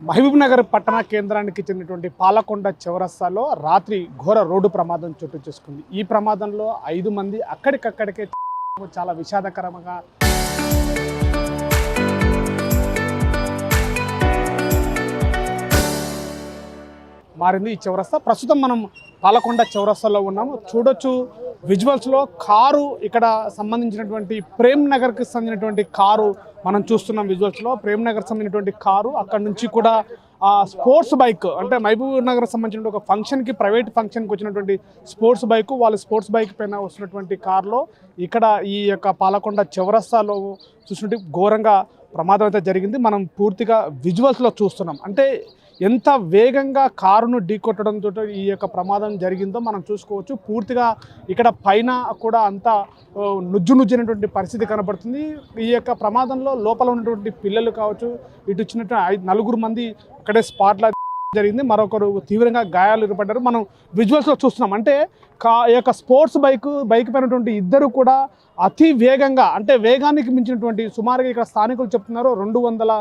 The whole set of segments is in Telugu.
మహబూబ్నగర్ పట్టణ కేంద్రానికి చెందినటువంటి పాలకొండ చౌరస్తాలో రాత్రి ఘోర రోడ్డు ప్రమాదం చోటు చేసుకుంది. ఈ ప్రమాదంలో 5 మంది అక్కడికక్కడికే చాలా విషాదకరంగా మారింది ఈ చౌరస్తా. ప్రస్తుతం మనం పాలకొండ చౌరస్తాలో ఉన్నాము. చూడొచ్చు విజువల్స్లో కారు ఇక్కడ సంబంధించినటువంటి ప్రేమ్ నగర్కి సంబంధించినటువంటి కారు మనం చూస్తున్నాం. విజువల్స్లో ప్రేమ్ నగర్ సంబంధించినటువంటి కారు అక్కడ నుంచి కూడా స్పోర్ట్స్ బైక్ అంటే మహబూబ్ నగర్ సంబంధించిన ఒక ఫంక్షన్కి ప్రైవేట్ ఫంక్షన్కి వచ్చినటువంటి స్పోర్ట్స్ బైక్ వాళ్ళు స్పోర్ట్స్ బైక్ పైన వస్తున్నటువంటి కారులో ఇక్కడ ఈ యొక్క పాలకొండ చౌరస్తాలో చూసినట్టు ఘోరంగా ప్రమాదం అయితే జరిగింది. మనం పూర్తిగా విజువల్స్లో చూస్తున్నాం. అంటే ఎంత వేగంగా కారును ఢీకొట్టడంతో ఈ యొక్క ప్రమాదం జరిగిందో మనం చూసుకోవచ్చు. పూర్తిగా ఇక్కడ పైన కూడా అంతా నుజ్జునటువంటి పరిస్థితి కనబడుతుంది. ఈ యొక్క ప్రమాదంలో లోపల ఉన్నటువంటి పిల్లలు కావచ్చు, ఇటు వచ్చినట్టు 4 మంది అక్కడే స్పాట్లో జరిగింది. మరొకరు తీవ్రంగా గాయాలు ఏర్పడ్డారు. మనం విజువల్స్లో చూస్తున్నాం. అంటే ఈ యొక్క స్పోర్ట్స్ బైక్ పైనటువంటి ఇద్దరు కూడా అతి వేగంగా అంటే వేగానికి మించినటువంటి సుమారుగా ఇక్కడ స్థానికులు చెప్తున్నారు 200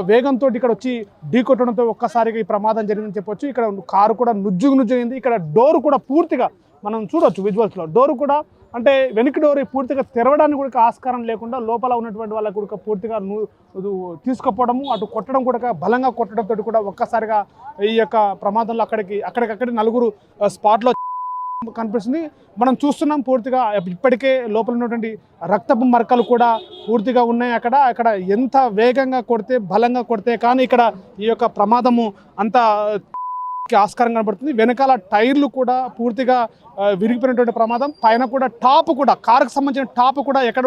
వేగంతో ఇక్కడ వచ్చి ఢీకొట్టడంతో ఒక్కసారిగా ఈ ప్రమాదం జరిగిందని చెప్పొచ్చు. ఇక్కడ కారు కూడా నుజ్జుయింది. ఇక్కడ డోర్ కూడా పూర్తిగా మనం చూడొచ్చు విజువల్స్లో. డోర్ కూడా అంటే వెనక్కి డోర్ పూర్తిగా తెరవడానికి కూడా ఆస్కారం లేకుండా లోపల ఉన్నటువంటి వాళ్ళకు కూడా పూర్తిగా తీసుకుపోవడము అటు కొట్టడం కూడా బలంగా కొట్టడంతో కూడా ఒక్కసారిగా ఈ యొక్క ప్రమాదంలో అక్కడికక్కడే 4 స్పాట్లో కనిపిస్తుంది. మనం చూస్తున్నాం పూర్తిగా ఇప్పటికే లోపల ఉన్నటువంటి రక్తపు మరకలు కూడా పూర్తిగా ఉన్నాయి. అక్కడ ఎంత వేగంగా కొడితే బలంగా కొడితే కానీ ఇక్కడ ఈ యొక్క ప్రమాదము అంత ఆస్కారం కనబడుతుంది. వెనకాల టైర్లు కూడా పూర్తిగా విరిగిపోయినటువంటి ప్రమాదం. పైన కూడా టాప్ కూడా కారుకు సంబంధించిన టాప్ కూడా ఎక్కడ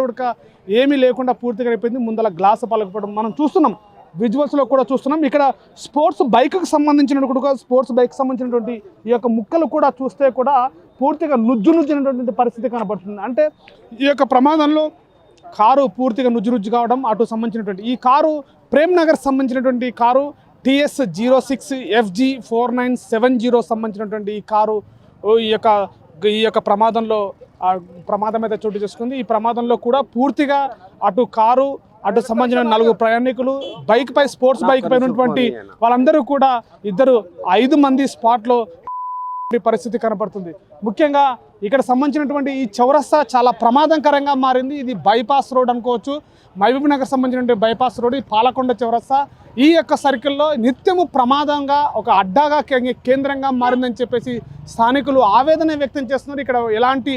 ఏమీ లేకుండా పూర్తిగా అయిపోయింది. ముందల గ్లాసు పలకపోవడం మనం చూస్తున్నాం. విజువల్స్లో కూడా చూస్తున్నాం. ఇక్కడ స్పోర్ట్స్ బైక్కి సంబంధించినటువంటి ఈ యొక్క ముక్కలు కూడా చూస్తే కూడా పూర్తిగా నుజ్జునటువంటి పరిస్థితి కనబడుతుంది. అంటే ఈ యొక్క ప్రమాదంలో కారు పూర్తిగా నుజ్జు కావడం అటు సంబంధించినటువంటి ఈ కారు ప్రేమ్ నగర్ సంబంధించినటువంటి కారు TS06 FG 4970 సంబంధించినటువంటి ఈ కారు ఈ యొక్క ప్రమాదం అయితే చోటు చేసుకుంది. ఈ ప్రమాదంలో కూడా పూర్తిగా అటు కారు అటు సంబంధించిన 4 ప్రయాణికులు స్పోర్ట్స్ బైక్ పైన ఉన్నటువంటి వాళ్ళందరూ కూడా 5 మంది స్పాట్లో పరిస్థితి కనపడుతుంది. ముఖ్యంగా ఇక్కడ సంబంధించినటువంటి ఈ చౌరస్తా చాలా ప్రమాదకరంగా మారింది. ఇది బైపాస్ రోడ్ అనుకోవచ్చు. మహబూబ్ నగర్ సంబంధించిన బైపాస్ రోడ్ ఈ పాలకొండ చౌరస్తా ఈ యొక్క సర్కిల్లో నిత్యము ప్రమాదంగా ఒక అడ్డాగా కేంద్రంగా మారిందని చెప్పేసి స్థానికులు ఆవేదన వ్యక్తం చేస్తున్నారు. ఇక్కడ ఎలాంటి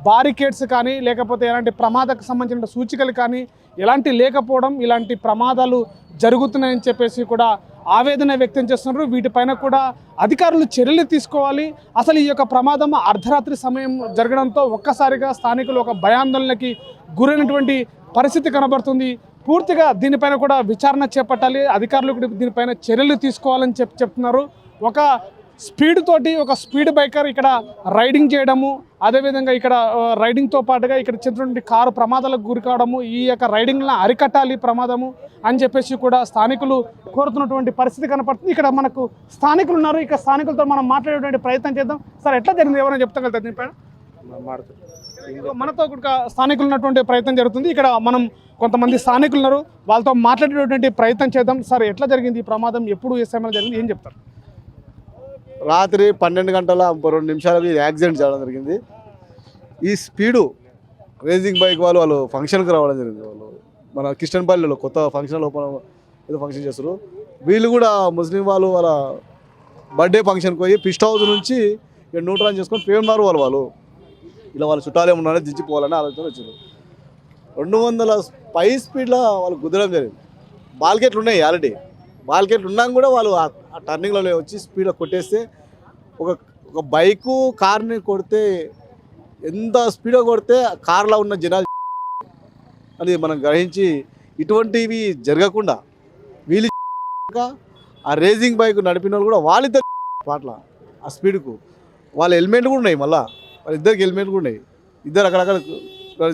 బారికేడ్స్ కానీ లేకపోతే ఎలాంటి ప్రమాదకు సంబంధించిన సూచికలు కానీ ఎలాంటి లేకపోవడం ఇలాంటి ప్రమాదాలు జరుగుతున్నాయని చెప్పేసి కూడా ఆవేదన వ్యక్తం చేస్తున్నారు. వీటిపైన కూడా అధికారులు చర్యలు తీసుకోవాలి. అసలు ఈ యొక్క ప్రమాదం అర్ధరాత్రి సమయం జరగడంతో ఒక్కసారిగా స్థానికులు ఒక భయాందోళనకి గురైనటువంటి పరిస్థితి కనబడుతుంది. పూర్తిగా దీనిపైన కూడా విచారణ చేపట్టాలి. అధికారులు కూడా దీనిపైన చర్యలు తీసుకోవాలని చెప్తున్నారు. ఒక స్పీడ్ బైకర్ ఇక్కడ రైడింగ్ చేయడము, అదేవిధంగా ఇక్కడ రైడింగ్తో పాటుగా ఇక్కడ చెందినటువంటి కారు ప్రమాదాలకు గురి కావడము, ఈ యొక్క రైడింగ్లను అరికట్టాలి ప్రమాదము అని చెప్పేసి కూడా స్థానికులు కోరుతున్నటువంటి పరిస్థితి కనపడుతుంది. ఇక్కడ మనకు స్థానికులు ఉన్నారు. ఇక స్థానికులతో మనం మాట్లాడేటువంటి ప్రయత్నం చేద్దాం. సార్ ఎట్లా జరిగింది ఎవరైనా చెప్తాగలుగుతారు దీనిపైన? మనతో కూడా స్థానికులు ఉన్నటువంటి ప్రయత్నం జరుగుతుంది. ఇక్కడ మనం కొంతమంది స్థానికులు ఉన్నారు, వాళ్ళతో మాట్లాడేటువంటి ప్రయత్నం చేద్దాం. సార్ ఎట్లా జరిగింది ఈ ప్రమాదం, ఎప్పుడు ఏ సమయంలో జరిగింది, ఏం చెప్తారు? రాత్రి 12 గంటల 2 నిమిషాలకు ఇది యాక్సిడెంట్ చేయడం జరిగింది. ఈ స్పీడు రేసింగ్ బైక్ వాళ్ళు ఫంక్షన్కి రావడం జరిగింది. వాళ్ళు మన కిషన్పల్లిలో కొత్త ఫంక్షన్ లోపల ఏదో ఫంక్షన్ చేస్తారు. వీళ్ళు కూడా ముస్లిం వాళ్ళ బర్త్డే ఫంక్షన్కి పోయి పిస్ట్ హౌస్ నుంచి న్యూట్రాన్ చేసుకొని పేరున్నారు. వాళ్ళు ఇలా వాళ్ళ చుట్టాలు ఏమన్నా దించిపోవాలని ఆలోచన వచ్చారు. 200 పై స్పీడ్లో వాళ్ళు కుదరడం జరిగింది. బాల్కెట్లు ఉన్నాయి ఆల్రెడీ. బాల్కెట్లు ఉన్నాక కూడా వాళ్ళు ఆ టర్నింగ్లో వచ్చి స్పీడ్లో కొట్టేస్తే ఒక బైకు కార్ని కొడితే ఎంత స్పీడ్గా కొడితే కార్లో ఉన్న జనాలు అది మనం గ్రహించి ఇటువంటివి జరగకుండా వీళ్ళు ఆ రేసింగ్ బైక్ నడిపిన వాళ్ళు కూడా వాళ్ళిద్దరు పాటల ఆ స్పీడ్కు వాళ్ళ హెల్మెట్ కూడా ఉన్నాయి. మళ్ళీ వాళ్ళిద్దరికి హెల్మెట్ కూడా ఉన్నాయి. ఇద్దరు అక్కడక్కడ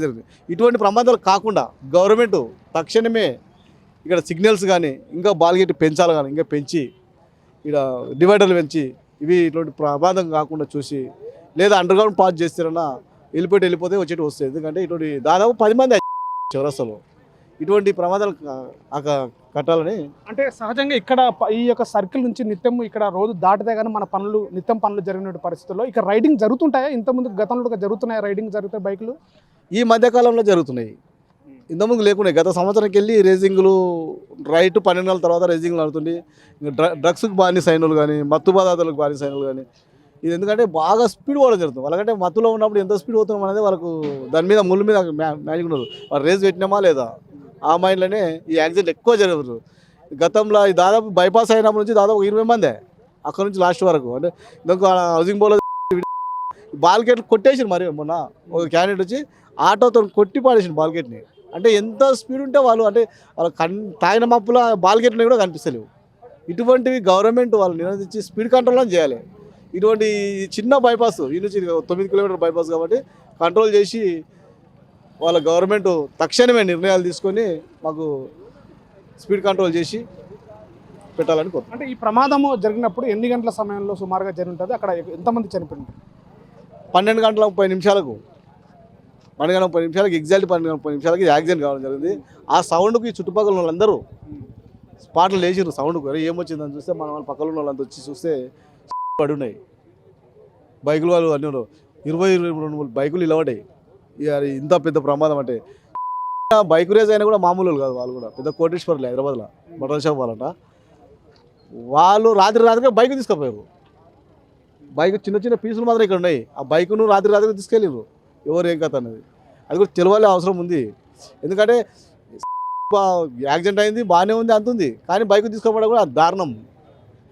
జరిగింది. ఇటువంటి ప్రమాదాలు కాకుండా గవర్నమెంట్ తక్షణమే ఇక్కడ సిగ్నల్స్ కానీ ఇంకా బాల్గేట్ పెంచాలి కానీ ఇంకా పెంచి ఇక్కడ డివైడర్లు పెంచి ఇవి ఇటువంటి ప్రమాదం కాకుండా చూసి లేదా అండర్గ్రౌండ్ పాస్ చేస్తారన్నా వెళ్ళిపోతే వచ్చేటి వస్తుంది. ఎందుకంటే ఇటువంటి దాదాపు 10 మంది చౌరస్తాలో ఇటువంటి ప్రమాదాలు కట్టాలని. అంటే సహజంగా ఇక్కడ ఈ యొక్క సర్కిల్ నుంచి నిత్యం ఇక్కడ రోజు దాటితే కానీ మన పనులు నిత్యం పనులు జరిగిన పరిస్థితుల్లో ఇక్కడ రైడింగ్ జరుగుతుంటాయా? ఇంతకుముందు గతంలో జరుగుతున్నాయా రైడింగ్ జరుగుతాయి బైకులు? ఈ మధ్యకాలంలో జరుగుతున్నాయి, ఇంతకుముందు లేకున్నాయి. గత సంవత్సరంకి వెళ్ళి రేసింగ్లు రైట్ 12 నెలల తర్వాత రేసింగ్లు నడుతుంది. డ్రగ్స్కి బానిస అయినలు కానీ మత్తు పదార్థాలకు బానిస అయినలు కానీ ఇది ఎందుకంటే బాగా స్పీడ్ పోవడం జరుగుతుంది. వాళ్ళకంటే మత్తులో ఉన్నప్పుడు ఎంత స్పీడ్ పోతున్నాం అనేది వాళ్ళకు దాని మీద ముళ్ళు మీద మ్యాజిక్ ఉండదు. వాళ్ళు రేస్ పెట్టినామా లేదా ఆ మైండ్లోనే ఈ యాక్సిడెంట్ ఎక్కువ జరుగుతుంది. గతంలో ఈ దాదాపు బైపాస్ అయినప్పటి నుంచి దాదాపు 20 మందే అక్కడ నుంచి లాస్ట్ వరకు. అంటే ఇంకొక హౌసింగ్ బోర్లో బాల్కెట్ కొట్టేసింది. మరి మొన్న ఒక క్యాండిడేట్ వచ్చి ఆటోతో కొట్టి పాడేసింది బాల్కెట్ని. అంటే ఎంత స్పీడ్ ఉంటే వాళ్ళు అంటే వాళ్ళ తాగిన మప్పుల బాల్కెట్ని కూడా కనిపిస్తలేవు. ఇటువంటివి గవర్నమెంట్ వాళ్ళు నిరోధించి స్పీడ్ కంట్రోల్ చేయాలి. ఇటువంటి చిన్న బైపాస్ ఈ నుంచి 9 కిలోమీటర్ బైపాస్ కాబట్టి కంట్రోల్ చేసి వాళ్ళ గవర్నమెంట్ తక్షణమే నిర్ణయాలు తీసుకొని మాకు స్పీడ్ కంట్రోల్ చేసి పెట్టాలని కోరుతున్నాను. అంటే ఈ ప్రమాదము జరిగినప్పుడు ఎన్ని గంటల సమయంలో సుమారుగా జరిగి ఉంటుంది? అక్కడ ఎంతమంది చనిపోయింది? 12 గంటల 30 నిమిషాలకు 12 గంటల 30 నిమిషాలకి ఎగ్జాక్ట్ 12 గంటల 30 నిమిషాలకి యాక్సిడెంట్ కావడం జరిగింది. ఆ సౌండ్కి ఈ చుట్టుపక్కల వాళ్ళందరూ స్పాట్లు లేచిర్రు. సౌండ్కు ఏమొచ్చిందని చూస్తే మన వాళ్ళ పక్కన వాళ్ళంతా వచ్చి చూస్తే పడి ఉన్నాయి బైకులు. వాళ్ళు అన్నీ 22 బైకులు నిలబడ్డాయి. ఇంత పెద్ద ప్రమాదం అంటే బైక్ రేస్ అయినా కూడా మామూలు కాదు. వాళ్ళు కూడా పెద్ద కోటేశ్వర్లు హైదరాబాద్లో బట్టల షాప్ వాళ్ళంట. వాళ్ళు రాత్రిగా బైక్ తీసుకుపోయారు. బైక్ చిన్న చిన్న పీసులు మాత్రం ఇక్కడ ఉన్నాయి. ఆ బైకును రాత్రి తీసుకెళ్ళారు. ఎవరు ఏం కథ అనేది అది కూడా తెలవాలి అవసరం ఉంది. ఎందుకంటే యాక్సిడెంట్ అయింది బాగానే ఉంది అంతుంది, కానీ బైక్ తీసుకోవడం కూడా దారుణం.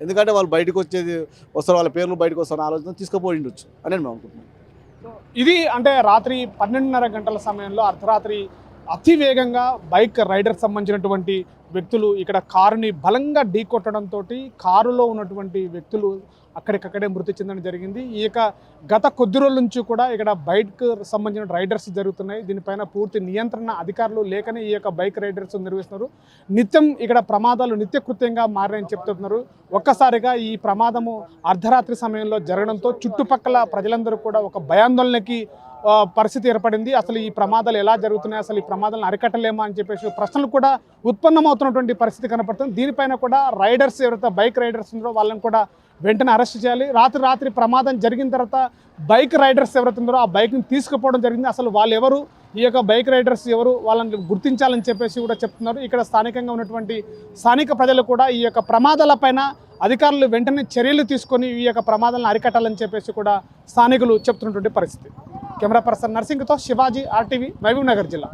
ఎందుకంటే వాళ్ళు బయటకు వస్తారు, వాళ్ళ పేర్లు బయటకు వస్తారు ఆలోచన తీసుకుపోయి ఉండొచ్చు అని మేము అనుకుంటున్నాం. ఇది అంటే రాత్రి 12:30 గంటల సమయంలో అర్ధరాత్రి అతి వేగంగా బైక్ రైడర్ సంబంధించినటువంటి వ్యక్తులు ఇక్కడ కారుని బలంగా ఢీకొట్టడంతో కారులో ఉన్నటువంటి వ్యక్తులు అక్కడికక్కడే మృతి చెందడం జరిగింది. ఈ యొక్క గత కొద్ది రోజుల నుంచి కూడా ఇక్కడ బైక్ సంబంధించిన రైడర్స్ జరుగుతున్నాయి. దీనిపైన పూర్తి నియంత్రణ అధికారులు లేకనే ఈ యొక్క బైక్ రైడర్స్ నిర్వహిస్తున్నారు. నిత్యం ఇక్కడ ప్రమాదాలు నిత్యకృత్యంగా మారాయని చెప్తున్నారు. ఒక్కసారిగా ఈ ప్రమాదము అర్ధరాత్రి సమయంలో జరగడంతో చుట్టుపక్కల ప్రజలందరూ కూడా ఒక భయాందోళనకి పరిస్థితి ఏర్పడింది. అసలు ఈ ప్రమాదాలు ఎలా జరుగుతున్నాయి, అసలు ఈ ప్రమాదాలను అరికట్టలేమా అని చెప్పేసి ప్రశ్నలు కూడా ఉత్పన్నమవుతున్నటువంటి పరిస్థితి కనపడుతుంది. దీనిపైన కూడా రైడర్స్ ఎవరైతే బైక్ రైడర్స్ ఉన్నారో వాళ్ళని కూడా వెంటనే అరెస్ట్ చేయాలి. రాత్రి ప్రమాదం జరిగిన తర్వాత బైక్ రైడర్స్ ఎవరైతే ఉన్నారో ఆ బైక్ని తీసుకుపోవడం జరిగింది. అసలు వాళ్ళు ఎవరు, ఈ యొక్క బైక్ రైడర్స్ ఎవరు, వాళ్ళని గుర్తించాలని చెప్పేసి కూడా చెప్తున్నారు. ఇక్కడ స్థానికంగా ఉన్నటువంటి స్థానిక ప్రజలు కూడా ఈ యొక్క ప్రమాదాలపైన అధికారులు వెంటనే చర్యలు తీసుకొని ఈ యొక్క ప్రమాదాలను అరికట్టాలని చెప్పేసి కూడా స్థానికులు చెప్తున్నటువంటి పరిస్థితి. కెమెరా పర్సన్ నర్సింగ్తో శివాజీ, RTV, మహబూబ్ నగర్ జిల్లా.